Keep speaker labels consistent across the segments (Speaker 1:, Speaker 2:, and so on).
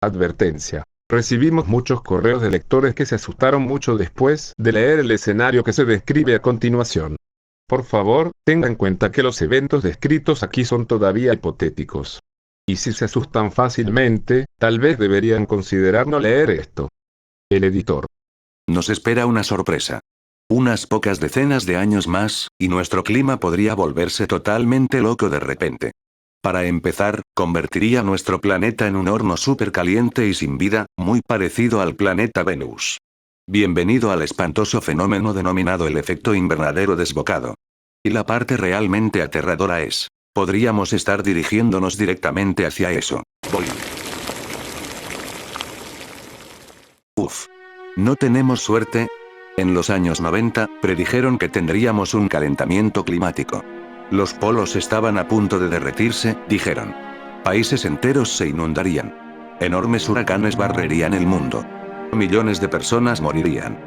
Speaker 1: Advertencia. Recibimos muchos correos de lectores que se asustaron mucho después de leer el escenario que se describe a continuación. Por favor, tenga en cuenta que los eventos descritos aquí son todavía hipotéticos. Y si se asustan fácilmente, tal vez deberían considerar no leer esto. El editor.
Speaker 2: Nos espera una sorpresa. Unas pocas decenas de años más, y nuestro clima podría volverse totalmente loco de repente. Para empezar, convertiría nuestro planeta en un horno supercaliente y sin vida, muy parecido al planeta Venus. Bienvenido al espantoso fenómeno denominado el efecto invernadero desbocado. Y la parte realmente aterradora es, podríamos estar dirigiéndonos directamente hacia eso. Voy. Uf. ¿No tenemos suerte? En los años 90, predijeron que tendríamos un calentamiento climático. Los polos estaban a punto de derretirse, dijeron. Países enteros se inundarían. Enormes huracanes barrerían el mundo. Millones de personas morirían.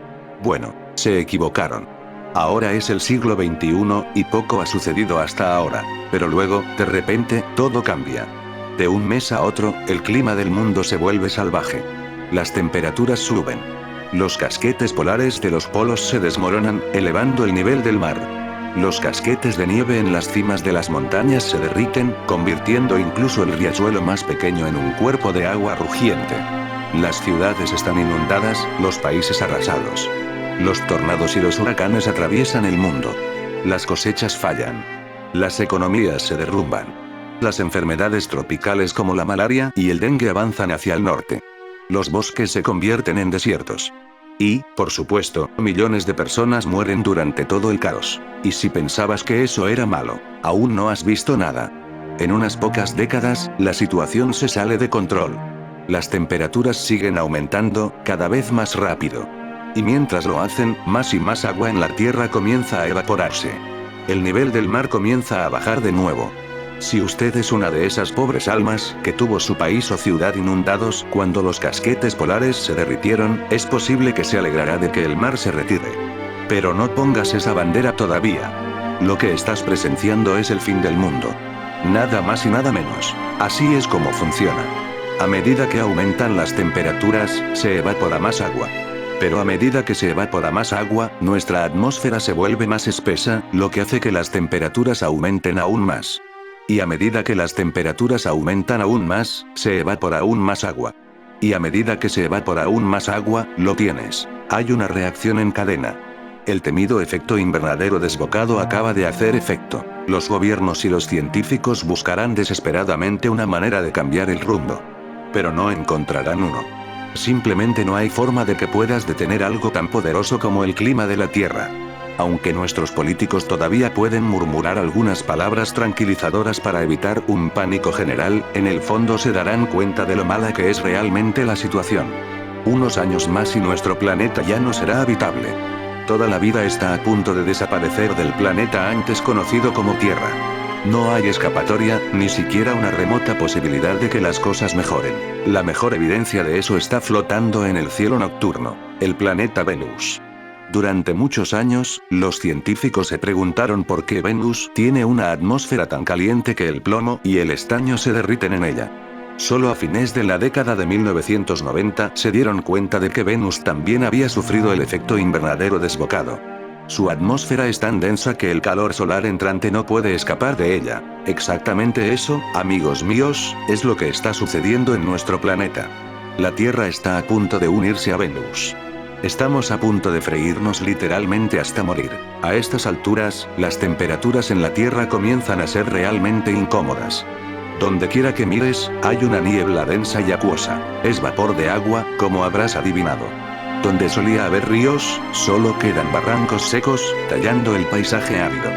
Speaker 2: Bueno, se equivocaron. Ahora es el siglo XXI, y poco ha sucedido hasta ahora. Pero luego, de repente, todo cambia. De un mes a otro, el clima del mundo se vuelve salvaje. Las temperaturas suben. Los casquetes polares de los polos se desmoronan, elevando el nivel del mar. Los casquetes de nieve en las cimas de las montañas se derriten, convirtiendo incluso el riachuelo más pequeño en un cuerpo de agua rugiente. Las ciudades están inundadas, los países arrasados. Los tornados y los huracanes atraviesan el mundo. Las cosechas fallan. Las economías se derrumban. Las enfermedades tropicales como la malaria y el dengue avanzan hacia el norte. Los bosques se convierten en desiertos. Y, por supuesto, millones de personas mueren durante todo el caos. Y si pensabas que eso era malo, aún no has visto nada. En unas pocas décadas, la situación se sale de control. Las temperaturas siguen aumentando, cada vez más rápido. Y mientras lo hacen, más y más agua en la tierra comienza a evaporarse. El nivel del mar comienza a bajar de nuevo. Si usted es una de esas pobres almas que tuvo su país o ciudad inundados cuando los casquetes polares se derritieron, es posible que se alegrará de que el mar se retire. Pero no pongas esa bandera todavía. Lo que estás presenciando es el fin del mundo. Nada más y nada menos. Así es como funciona. A medida que aumentan las temperaturas, se evapora más agua. Pero a medida que se evapora más agua, nuestra atmósfera se vuelve más espesa, lo que hace que las temperaturas aumenten aún más. Y a medida que las temperaturas aumentan aún más, se evapora aún más agua. Y a medida que se evapora aún más agua, lo tienes. Hay una reacción en cadena. El temido efecto invernadero desbocado acaba de hacer efecto. Los gobiernos y los científicos buscarán desesperadamente una manera de cambiar el rumbo. Pero no encontrarán uno. Simplemente no hay forma de que puedas detener algo tan poderoso como el clima de la Tierra. Aunque nuestros políticos todavía pueden murmurar algunas palabras tranquilizadoras para evitar un pánico general, en el fondo se darán cuenta de lo mala que es realmente la situación. Unos años más y nuestro planeta ya no será habitable. Toda la vida está a punto de desaparecer del planeta antes conocido como Tierra. No hay escapatoria, ni siquiera una remota posibilidad de que las cosas mejoren. La mejor evidencia de eso está flotando en el cielo nocturno, el planeta Venus. Durante muchos años, los científicos se preguntaron por qué Venus tiene una atmósfera tan caliente que el plomo y el estaño se derriten en ella. Solo a fines de la década de 1990 se dieron cuenta de que Venus también había sufrido el efecto invernadero desbocado. Su atmósfera es tan densa que el calor solar entrante no puede escapar de ella. Exactamente eso, amigos míos, es lo que está sucediendo en nuestro planeta. La Tierra está a punto de unirse a Venus. Estamos a punto de freírnos literalmente hasta morir. A estas alturas, las temperaturas en la Tierra comienzan a ser realmente incómodas. Donde quiera que mires, hay una niebla densa y acuosa. Es vapor de agua, como habrás adivinado. Donde solía haber ríos, solo quedan barrancos secos, tallando el paisaje árido.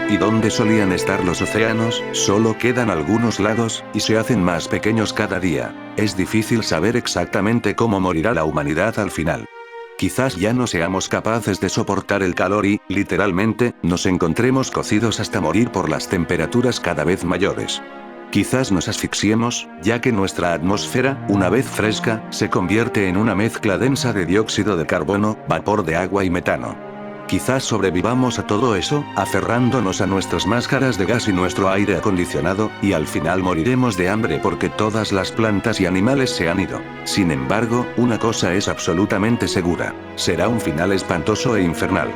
Speaker 2: Y donde solían estar los océanos, solo quedan algunos lagos, y se hacen más pequeños cada día. Es difícil saber exactamente cómo morirá la humanidad al final. Quizás ya no seamos capaces de soportar el calor y, literalmente, nos encontremos cocidos hasta morir por las temperaturas cada vez mayores. Quizás nos asfixiemos, ya que nuestra atmósfera, una vez fresca, se convierte en una mezcla densa de dióxido de carbono, vapor de agua y metano. Quizás sobrevivamos a todo eso, aferrándonos a nuestras máscaras de gas y nuestro aire acondicionado, y al final moriremos de hambre porque todas las plantas y animales se han ido. Sin embargo, una cosa es absolutamente segura: será un final espantoso e infernal.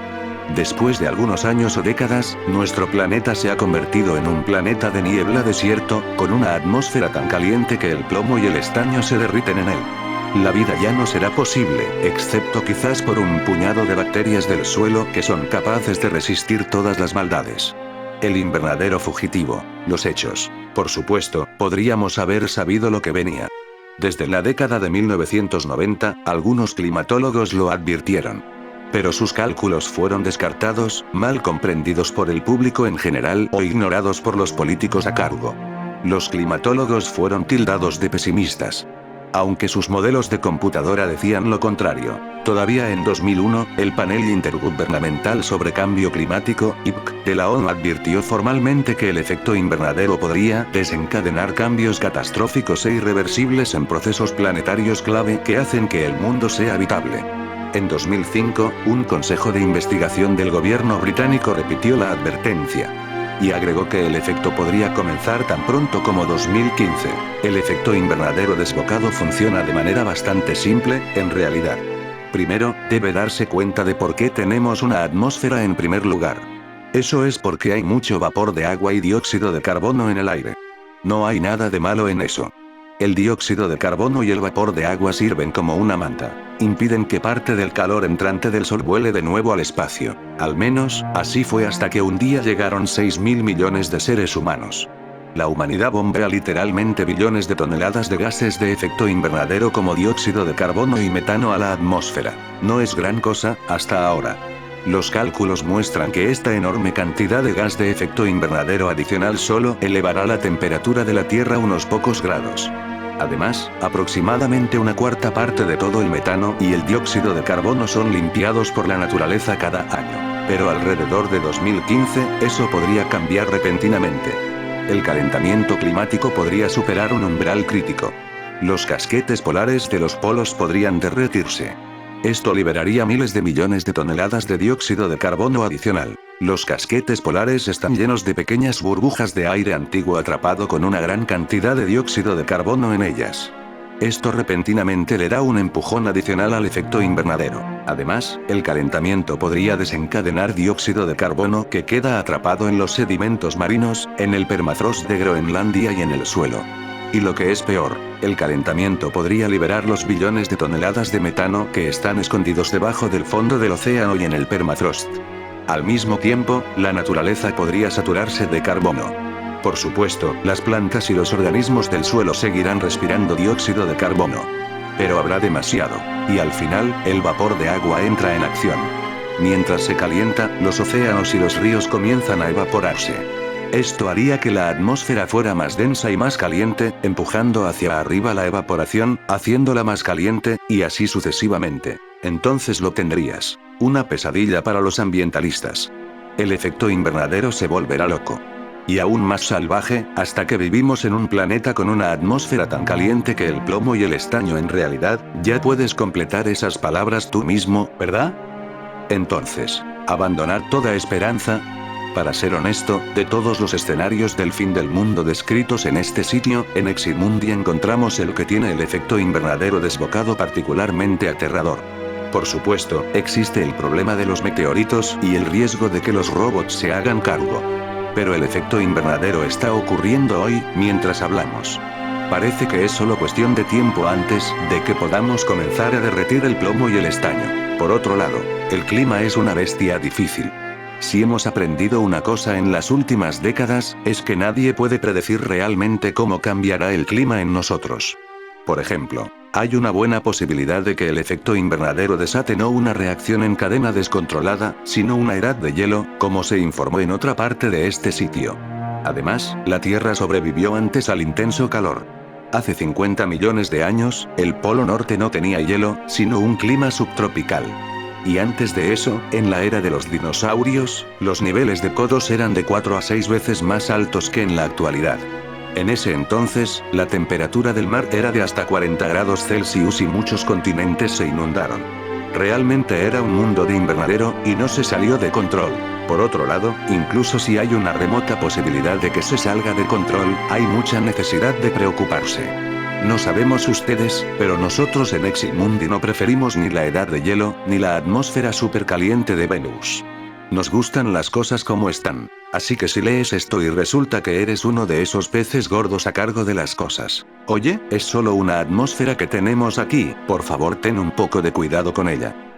Speaker 2: Después de algunos años o décadas, nuestro planeta se ha convertido en un planeta de niebla desierto, con una atmósfera tan caliente que el plomo y el estaño se derriten en él. La vida ya no será posible, excepto quizás por un puñado de bacterias del suelo que son capaces de resistir todas las maldades. El invernadero fugitivo, los hechos. Por supuesto, podríamos haber sabido lo que venía. Desde la década de 1990, algunos climatólogos lo advirtieron. Pero sus cálculos fueron descartados, mal comprendidos por el público en general o ignorados por los políticos a cargo. Los climatólogos fueron tildados de pesimistas, aunque sus modelos de computadora decían lo contrario. Todavía en 2001, el Panel Intergubernamental sobre Cambio Climático, IPCC, de la ONU advirtió formalmente que el efecto invernadero podría desencadenar cambios catastróficos e irreversibles en procesos planetarios clave que hacen que el mundo sea habitable. En 2005, un consejo de investigación del gobierno británico repitió la advertencia y agregó que el efecto podría comenzar tan pronto como 2015. El efecto invernadero desbocado funciona de manera bastante simple, en realidad. Primero, debe darse cuenta de por qué tenemos una atmósfera en primer lugar. Eso es porque hay mucho vapor de agua y dióxido de carbono en el aire. No hay nada de malo en eso. El dióxido de carbono y el vapor de agua sirven como una manta. Impiden que parte del calor entrante del sol vuele de nuevo al espacio. Al menos, así fue hasta que un día llegaron 6.000 millones de seres humanos. La humanidad bombea literalmente billones de toneladas de gases de efecto invernadero como dióxido de carbono y metano a la atmósfera. No es gran cosa, hasta ahora. Los cálculos muestran que esta enorme cantidad de gas de efecto invernadero adicional solo elevará la temperatura de la Tierra unos pocos grados. Además, aproximadamente una cuarta parte de todo el metano y el dióxido de carbono son limpiados por la naturaleza cada año. Pero alrededor de 2015, eso podría cambiar repentinamente. El calentamiento climático podría superar un umbral crítico. Los casquetes polares de los polos podrían derretirse. Esto liberaría miles de millones de toneladas de dióxido de carbono adicional. Los casquetes polares están llenos de pequeñas burbujas de aire antiguo atrapado con una gran cantidad de dióxido de carbono en ellas. Esto repentinamente le da un empujón adicional al efecto invernadero. Además, el calentamiento podría desencadenar dióxido de carbono que queda atrapado en los sedimentos marinos, en el permafrost de Groenlandia y en el suelo. Y lo que es peor, el calentamiento podría liberar los billones de toneladas de metano que están escondidos debajo del fondo del océano y en el permafrost. Al mismo tiempo, la naturaleza podría saturarse de carbono. Por supuesto, las plantas y los organismos del suelo seguirán respirando dióxido de carbono. Pero habrá demasiado. Y al final, el vapor de agua entra en acción. Mientras se calienta, los océanos y los ríos comienzan a evaporarse. Esto haría que la atmósfera fuera más densa y más caliente, empujando hacia arriba la evaporación, haciéndola más caliente, y así sucesivamente. Entonces lo tendrías. Una pesadilla para los ambientalistas. El efecto invernadero se volverá loco. Y aún más salvaje, hasta que vivimos en un planeta con una atmósfera tan caliente que el plomo y el estaño en realidad, ya puedes completar esas palabras tú mismo, ¿verdad? Entonces, ¿abandonar toda esperanza? Para ser honesto, de todos los escenarios del fin del mundo descritos en este sitio, en Eximundi encontramos el que tiene el efecto invernadero desbocado particularmente aterrador. Por supuesto, existe el problema de los meteoritos y el riesgo de que los robots se hagan cargo. Pero el efecto invernadero está ocurriendo hoy, mientras hablamos. Parece que es solo cuestión de tiempo antes de que podamos comenzar a derretir el plomo y el estaño. Por otro lado, el clima es una bestia difícil. Si hemos aprendido una cosa en las últimas décadas, es que nadie puede predecir realmente cómo cambiará el clima en nosotros. Por ejemplo, hay una buena posibilidad de que el efecto invernadero desate no una reacción en cadena descontrolada, sino una edad de hielo, como se informó en otra parte de este sitio. Además, la Tierra sobrevivió antes al intenso calor. Hace 50 millones de años, el Polo Norte no tenía hielo, sino un clima subtropical. Y antes de eso, en la era de los dinosaurios, los niveles de codos eran de 4 a 6 veces más altos que en la actualidad. En ese entonces, la temperatura del mar era de hasta 40 grados Celsius y muchos continentes se inundaron. Realmente era un mundo de invernadero, y no se salió de control. Por otro lado, incluso si hay una remota posibilidad de que se salga de control, hay mucha necesidad de preocuparse. No sabemos ustedes, pero nosotros en Eximundi no preferimos ni la edad de hielo, ni la atmósfera supercaliente de Venus. Nos gustan las cosas como están. Así que si lees esto y resulta que eres uno de esos peces gordos a cargo de las cosas. Oye, es solo una atmósfera que tenemos aquí, por favor ten un poco de cuidado con ella.